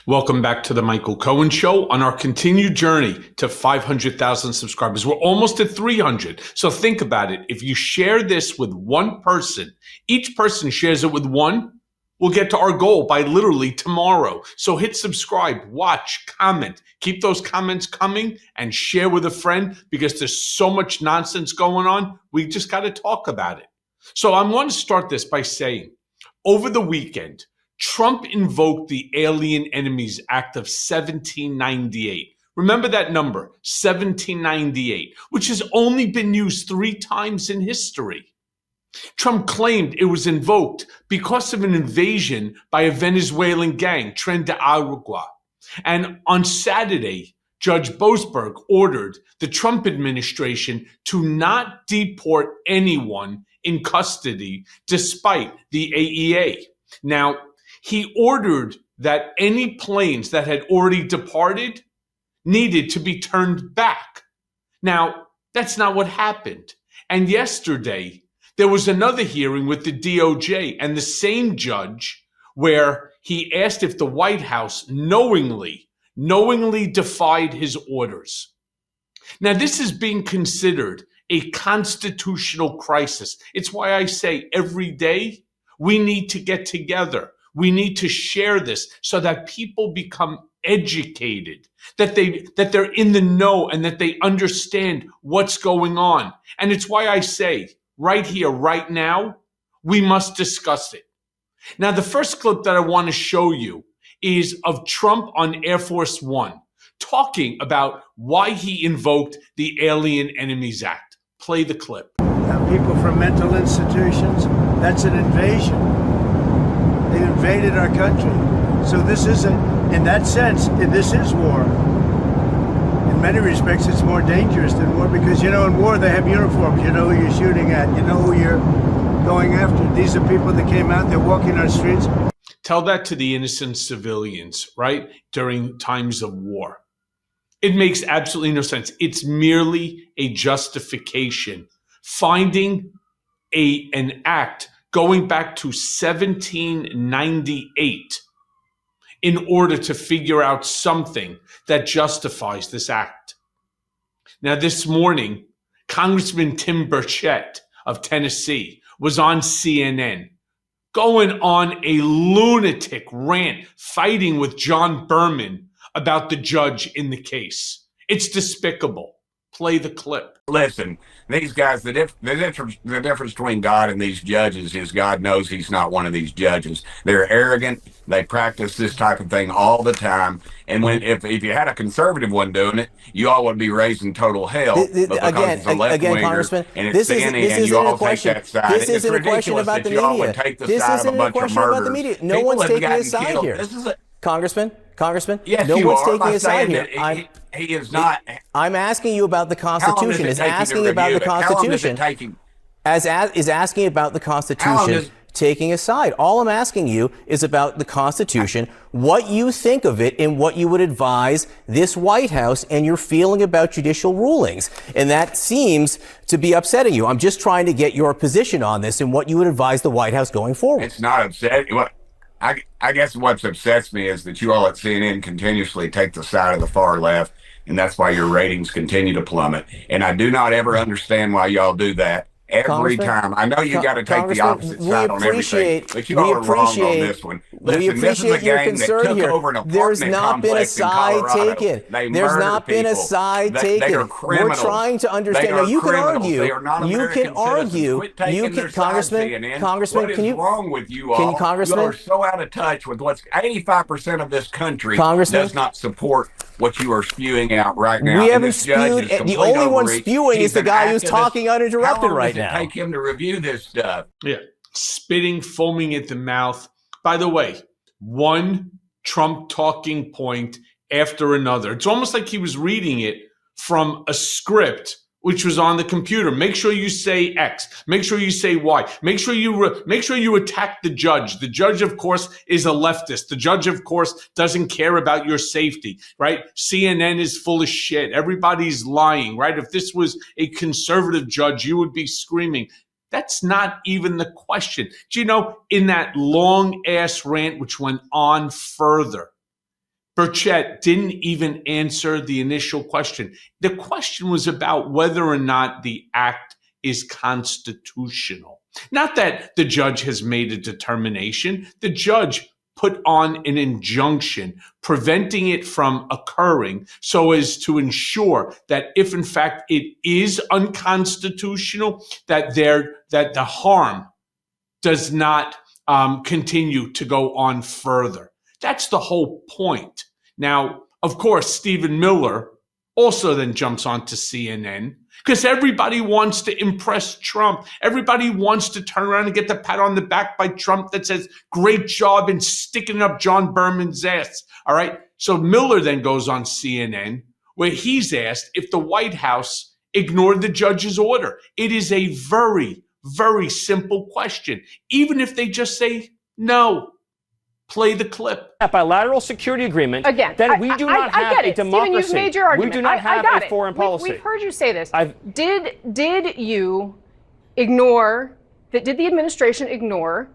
Welcome back to the Michael Cohen Show on our continued journey to 500,000 subscribers. We're almost at 300. So think about it. If you share this with one person, each person shares it with one, we'll get to our goal by literally tomorrow. So hit subscribe, watch, comment. Keep those comments coming and share with a friend because there's so much nonsense going on. We just got to talk about it. So I want to start this by saying, over the weekend, Trump invoked the Alien Enemies Act of 1798. Remember that number, 1798, which has only been used 3 times in history. Trump claimed it was invoked because of an invasion by a Venezuelan gang, Tren de Aragua. And on Saturday, Judge Boasberg ordered the Trump administration to not deport anyone in custody despite the AEA. Now, he ordered that any planes that had already departed needed to be turned back. Now, that's not what happened. And yesterday, there was another hearing with the DOJ and the same judge where he asked if the White House knowingly defied his orders. Now, this is being considered a constitutional crisis. It's why I say every day we need to get together. We need to share this so that people become educated, that they're in the know and that they understand what's going on. And it's why I say right here, right now, we must discuss it. Now, the first clip that I want to show you is of Trump on Air Force One talking about why he invoked the Alien Enemies Act. Play the clip. Now, people from mental institutions, that's an invasion. They invaded our country. So this isn't, in that sense, this is war. In many respects, it's more dangerous than war because, in war, they have uniforms. You know who you're shooting at. You know who you're going after. These are people that came out, they're walking our streets. Tell that to the innocent civilians, right, during times of war. It makes absolutely no sense. It's merely a justification. Finding an act going back to 1798 in order to figure out something that justifies this act. Now, this morning, Congressman Tim Burchett of Tennessee was on CNN going on a lunatic rant, fighting with John Berman about the judge in the case. It's despicable. Play the clip. Listen, these guys, the difference between God and these judges is God knows he's not one of these judges. They're arrogant. They practice this type of thing all the time. And if you had a conservative one doing it, you all would be raising total hell. But because it's a left-winger Congressman, and it's CNN and you all take that side, this isn't a question about the media. This isn't a question about the media. No one's taking a side here. Congressman, yes, no one's taking a side here. He is not. I'm asking you about the Constitution. Is asking about the Constitution. Is asking about the Constitution taking a side. All I'm asking you is about the Constitution, what you think of it, and what you would advise this White House and your feeling about judicial rulings. And that seems to be upsetting you. I'm just trying to get your position on this and what you would advise the White House going forward. It's not upsetting. I guess what upsets me is that you all at CNN continuously take the side of the far left, and that's why your ratings continue to plummet. And I do not ever understand why y'all do that. Every time. I know you got to take the opposite side on everything, but you all are wrong on this one. Listen, this is a gang that took over an apartment complex in Colorado. There's not been a side taken. They are criminals. We're trying to understand. Now, you can argue. They are not American citizens. Quit taking their side, CNN. What is wrong with you all? You are so out of touch with what's 85% of this country does not support what you are spewing out right now. We haven't spewed. The only one spewing is the guy who's talking uninterrupted right now. Take him to review this stuff. Yeah, spitting, foaming at the mouth. By the way, one Trump talking point after another. It's almost like he was reading it from a script which was on the computer. Make sure you say X. Make sure you say Y. Make sure you attack the judge. The judge, of course, is a leftist. The judge, of course, doesn't care about your safety, right? CNN is full of shit. Everybody's lying, right? If this was a conservative judge, you would be screaming. That's not even the question. Do you know, in that long ass rant, which went on further, Burchett didn't even answer the initial question. The question was about whether or not the act is constitutional. Not that the judge has made a determination. The judge put on an injunction preventing it from occurring so as to ensure that if in fact it is unconstitutional, that the harm does not continue to go on further. That's the whole point. Now, of course, Stephen Miller also then jumps onto CNN because everybody wants to impress Trump. Everybody wants to turn around and get the pat on the back by Trump that says, great job in sticking up John Berman's ass. All right. So Miller then goes on CNN where he's asked if the White House ignored the judge's order. It is a very, very simple question. Even if they just say no. Play the clip. That bilateral security agreement, again, then we do not have a democracy. Stephen, you've made your argument. We do not have a foreign policy. We've heard you say this. Did you ignore, did the administration ignore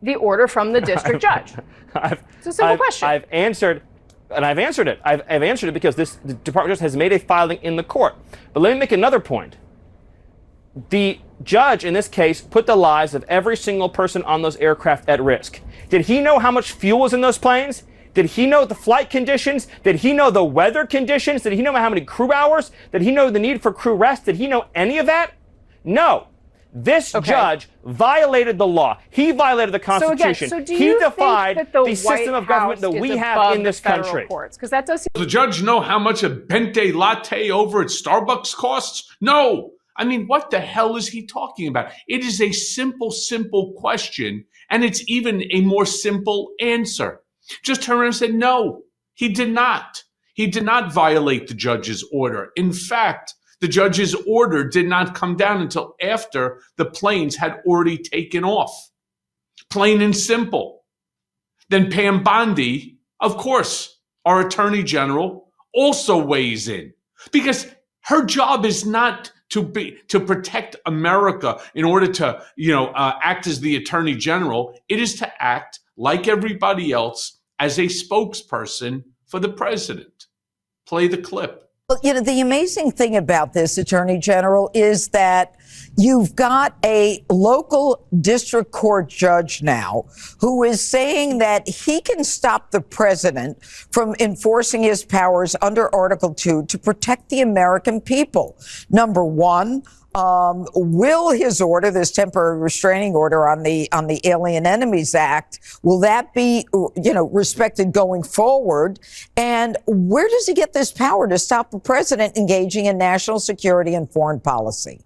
the order from the district judge? It's a simple question. I've answered it. I've answered it because the Department of Justice has made a filing in the court. But let me make another point. The judge in this case put the lives of every single person on those aircraft at risk. Did he know how much fuel was in those planes? Did he know the flight conditions? Did he know the weather conditions? Did he know how many crew hours? Did he know the need for crew rest? Did he know any of that? No. This judge violated the law. He violated the Constitution. So he defied the system of government that we have in this country. Because that does. Does the judge know how much a Bente latte over at Starbucks costs? No. I mean, what the hell is he talking about? It is a simple, simple question, and it's even a more simple answer. Just turn around and say, no, he did not. He did not violate the judge's order. In fact, the judge's order did not come down until after the planes had already taken off. Plain and simple. Then Pam Bondi, of course, our attorney general, also weighs in because her job is not to protect America in order to, act as the attorney general. It is to act like everybody else as a spokesperson for the president. Play the clip. Well, the amazing thing about this, Attorney General, is that you've got a local district court judge now who is saying that he can stop the president from enforcing his powers under Article 2 to protect the American people. Number one, will his order, this temporary restraining order on the Alien Enemies Act, will that be, respected going forward? And where does he get this power to stop the president engaging in national security and foreign policy?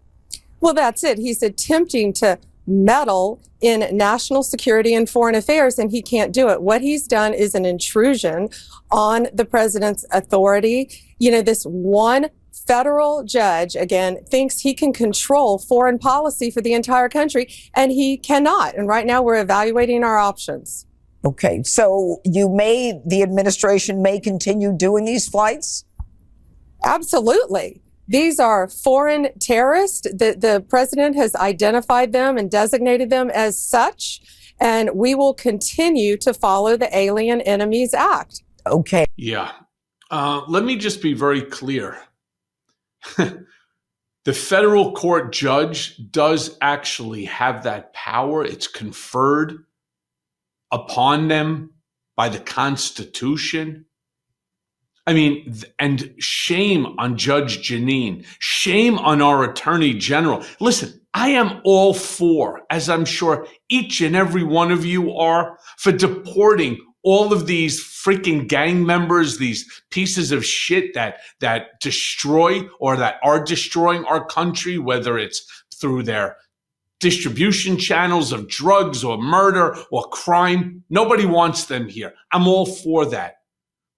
Well, that's it. He's attempting to meddle in national security and foreign affairs, and he can't do it. What he's done is an intrusion on the president's authority. This one federal judge, again, thinks he can control foreign policy for the entire country, and he cannot. And right now we're evaluating our options. Okay, so the administration may continue doing these flights? Absolutely. These are foreign terrorists. The president has identified them and designated them as such, and we will continue to follow the Alien Enemies Act. Okay. Yeah. Let me just be very clear. The federal court judge does actually have that power. It's conferred upon them by the Constitution. I mean, and shame on Judge Jeanine. Shame on our Attorney General. Listen, I am all for, as I'm sure each and every one of you are, for deporting all of these freaking gang members, these pieces of shit that destroy or that are destroying our country, whether it's through their distribution channels of drugs or murder or crime. Nobody wants them here. I'm all for that.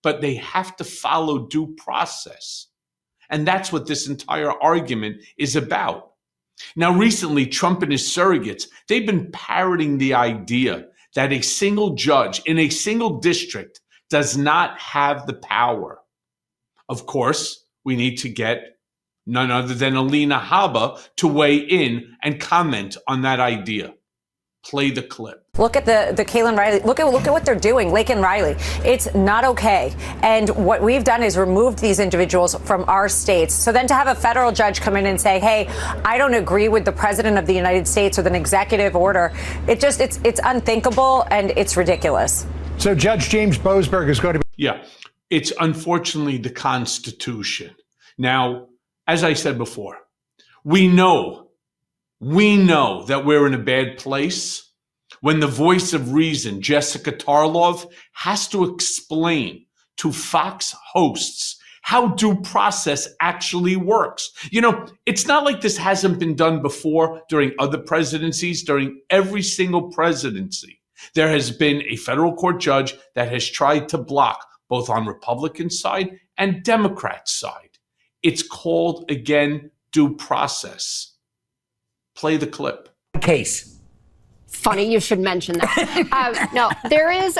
But they have to follow due process. And that's what this entire argument is about. Now, recently, Trump and his surrogates, they've been parroting the idea that a single judge in a single district does not have the power. Of course, we need to get none other than Alina Habba to weigh in and comment on that idea. Play the clip. Look at the Kaylin Riley. Look at what they're doing, Laken Riley. It's not okay. And what we've done is removed these individuals from our states. So then to have a federal judge come in and say, hey, I don't agree with the president of the United States with an executive order, it's unthinkable and it's ridiculous. So Judge James Boasberg is going to be. Yeah, it's unfortunately the Constitution. Now, as I said before, we know that we're in a bad place when the voice of reason, Jessica Tarlov, has to explain to Fox hosts how due process actually works. You know, it's not like this hasn't been done before during other presidencies. During every single presidency, there has been a federal court judge that has tried to block both on Republican side and Democrat side. It's called, again, due process. Play the clip. Case. Funny you should mention that. No, there is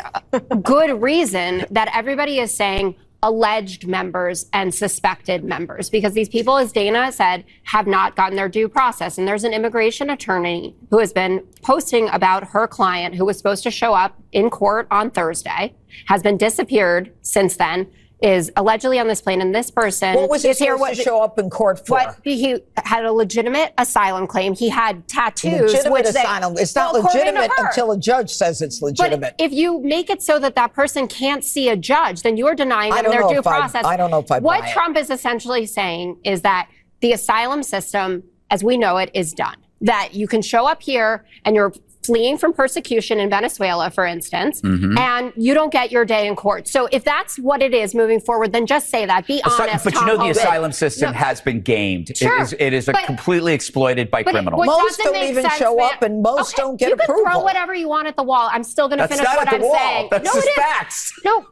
good reason that everybody is saying alleged members and suspected members, because these people, as Dana said, have not gotten their due process. And there's an immigration attorney who has been posting about her client who was supposed to show up in court on Thursday, has been disappeared since then, is allegedly on this plane, and this person what was he supposed to show up in court for? What, he had a legitimate asylum claim. He had tattoos. Legitimate asylum. It's not legitimate until a judge says it's legitimate. But if you make it so that that person can't see a judge, then you're denying them their due process. I don't know if I buy it. What Trump is essentially saying is that the asylum system, as we know it, is done. That you can show up here and you're fleeing from persecution in Venezuela, for instance, and you don't get your day in court. So if that's what it is moving forward, then just say that. Be honest. But you know the asylum system has been gamed. Sure, it is completely exploited by criminals. Most don't even show up, and most don't get approval. You can throw whatever you want at the wall. I'm still going to finish what I'm saying. That's just facts. No,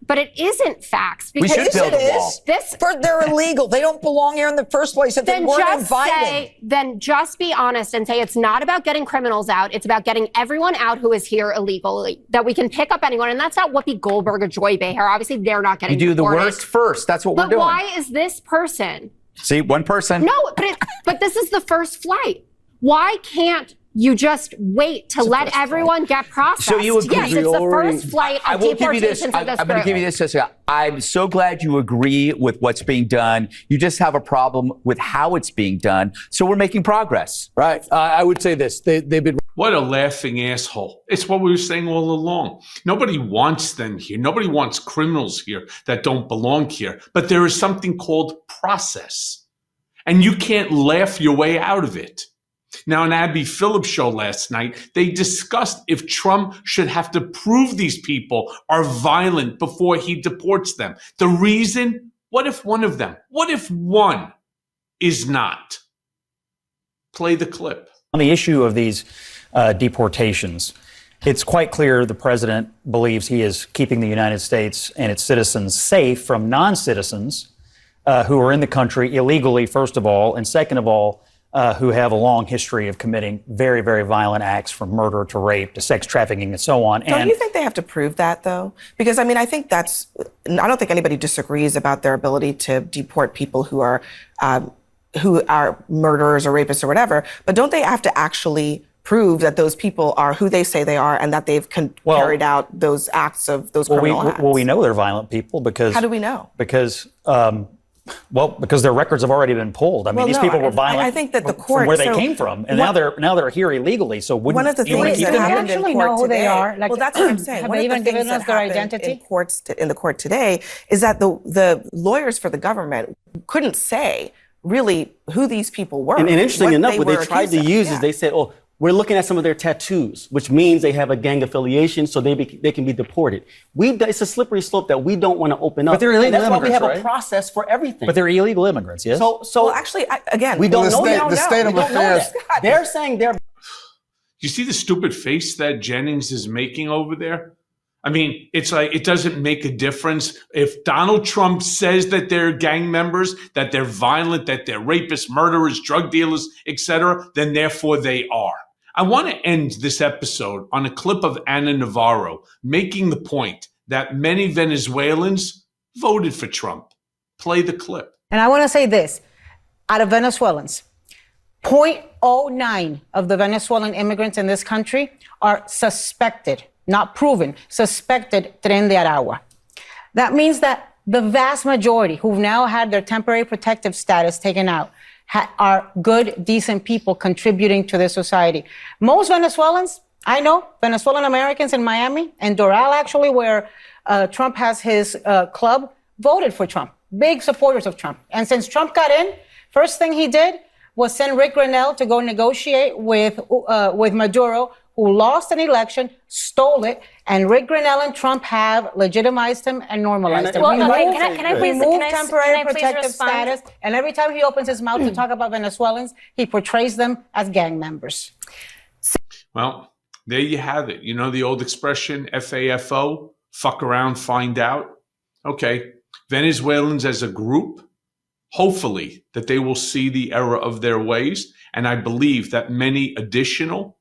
but it isn't facts. We should build a wall. They're illegal. They don't belong here in the first place if they weren't invited. Then just be honest and say it's not about getting criminals out. It's about getting everyone out who is here illegally. That we can pick up anyone. And that's not Whoopi Goldberg or Joy Behar. Obviously, they're not getting deported. You do the worst first. That's what we're doing. But why is this person? See, one person. No, but this is the first flight. Why can't you just wait to let everyone get processed? So you agree? Yes, it's the first flight of deportations of this I'm going to give you this, Jessica. I'm so glad you agree with what's being done. You just have a problem with how it's being done. So we're making progress. Right. I would say this. They've been. What a laughing asshole. It's what we were saying all along. Nobody wants them here. Nobody wants criminals here that don't belong here. But there is something called process. And you can't laugh your way out of it. Now, on Abby Phillips' show last night, they discussed if Trump should have to prove these people are violent before he deports them. The reason, what if one is not? Play the clip. On the issue of these deportations, it's quite clear the president believes he is keeping the United States and its citizens safe from non-citizens who are in the country illegally, first of all, and second of all, who have a long history of committing very, very violent acts, from murder to rape to sex trafficking and so on. Don't you think they have to prove that, though? Because, I mean, I don't think anybody disagrees about their ability to deport people who are murderers or rapists or whatever, but don't they have to actually prove that those people are who they say they are and that they've carried out those acts of those criminal acts? Well, we know they're violent people because... How do we know? Because their records have already been pulled. I mean, these people were violent. I think that the court, from where they came from, and now they're here illegally. So one of the things that happened in court who today, they are? Like, well, that's what I'm saying. Have one they of the even things given that us their happened identity? In the court today is that the lawyers for the government couldn't say really who these people were. And interesting enough, what they tried to use is they said, "Oh, we're looking at some of their tattoos, which means they have a gang affiliation, so they can be deported." It's a slippery slope that we don't want to open up. But they're illegal immigrants, immigrants, that's why we have a process for everything. But they're illegal immigrants, yes? So well, actually, again, we don't know that. The state of affairs. They're saying they're... You see the stupid face that Jennings is making over there? I mean, it's like, it doesn't make a difference if Donald Trump says that they're gang members, that they're violent, that they're rapists, murderers, drug dealers, etc., then therefore they are. I want to end this episode on a clip of Ana Navarro making the point that many Venezuelans voted for Trump. Play the clip. And I want to say this, out of Venezuelans, 0.09 of the Venezuelan immigrants in this country are suspected, not proven, suspected Tren de Aragua. That means that the vast majority who've now had their temporary protective status taken out are good, decent people contributing to this society. Most Venezuelans, I know, Venezuelan Americans in Miami and Doral, actually, where Trump has his club, voted for Trump. Big supporters of Trump. And since Trump got in, first thing he did was send Rick Grenell to go negotiate with Maduro, who lost an election, stole it, and Rick Grenell and Trump have legitimized him and normalized him. Can I please temporary protective status, and every time he opens his mouth to talk about Venezuelans, he portrays them as gang members. Well, there you have it. You know the old expression, FAFO, fuck around, find out? Okay, Venezuelans as a group, hopefully that they will see the error of their ways, and I believe that many additional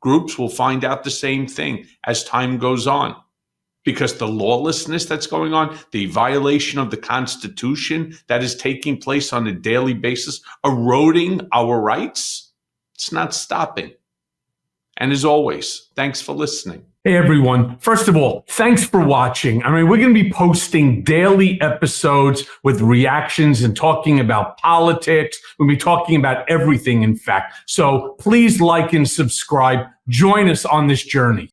groups will find out the same thing as time goes on, because the lawlessness that's going on, the violation of the Constitution that is taking place on a daily basis, eroding our rights, it's not stopping. And as always, thanks for listening. Hey, everyone. First of all, thanks for watching. I mean, we're going to be posting daily episodes with reactions and talking about politics. We'll be talking about everything, in fact. So please like and subscribe. Join us on this journey.